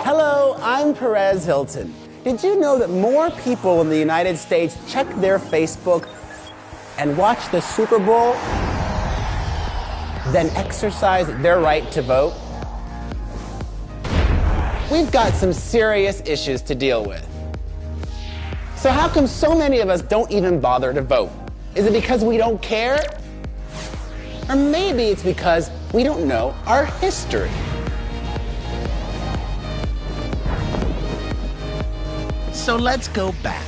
Hello, I'm Perez Hilton. Did you know that more people in the United States check their Facebook and watch the Super Bowl than exercise their right to vote? We've got some serious issues to deal with. So how come so many of us don't even bother to vote? Is it because we don't care? Or maybe it's because we don't know our history. So let's go back,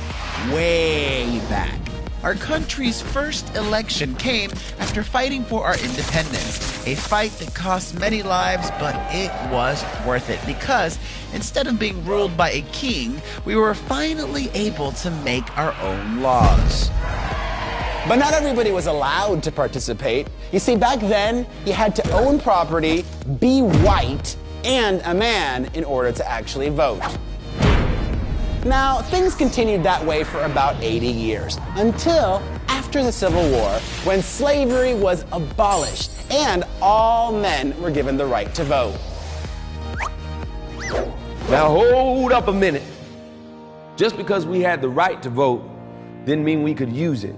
way back. Our country's first election came after fighting for our independence, a fight that cost many lives, but it was worth it because instead of being ruled by a king, we were finally able to make our own laws. But not everybody was allowed to participate. You see, back then, you had to own property, be white, and a man in order to actually vote. Now, things continued that way for about 80 years, until after the Civil War, when slavery was abolished and all men were given the right to vote. Now hold up a minute. Just because we had the right to vote didn't mean we could use it.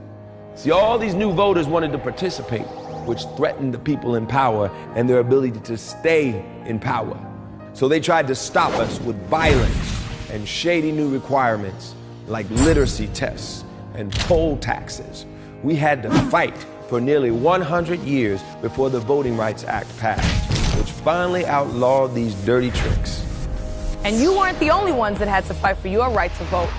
See, all these new voters wanted to participate, which threatened the people in power and their ability to stay in power. So they tried to stop us with violence and shady new requirements like literacy tests and poll taxes. We had to fight for nearly 100 years before the Voting Rights Act passed, which finally outlawed these dirty tricks. And you weren't the only ones that had to fight for your right to vote.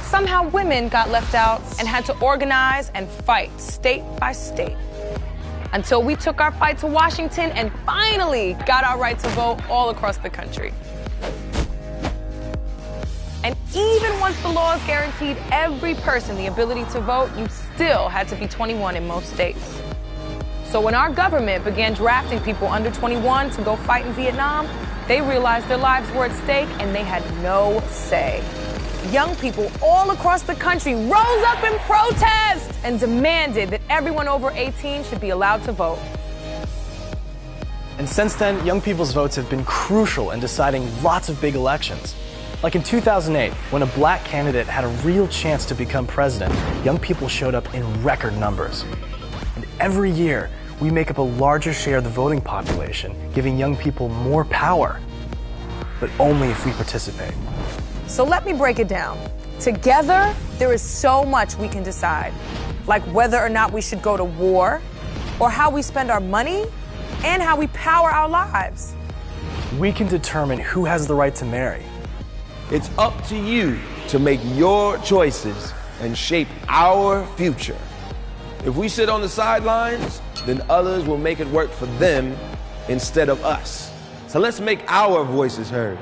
Somehow women got left out and had to organize and fight state by state, until we took our fight to Washington and finally got our right to vote all across the country. And even once the laws guaranteed every person the ability to vote, you still had to be 21 in most states. So when our government began drafting people under 21 to go fight in Vietnam, they realized their lives were at stake and they had no say. Young people all across the country rose up in protest and demanded that everyone over 18 should be allowed to vote. And since then, young people's votes have been crucial in deciding lots of big elections. Like in 2008, when a black candidate had a real chance to become president, young people showed up in record numbers. And every year, we make up a larger share of the voting population, giving young people more power, but only if we participate. So let me break it down. Together, there is so much we can decide, like whether or not we should go to war, or how we spend our money, and how we power our lives. We can determine who has the right to marry. It's up to you to make your choices and shape our future. If we sit on the sidelines, then others will make it work for them instead of us. So let's make our voices heard.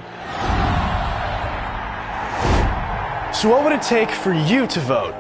So what would it take for you to vote?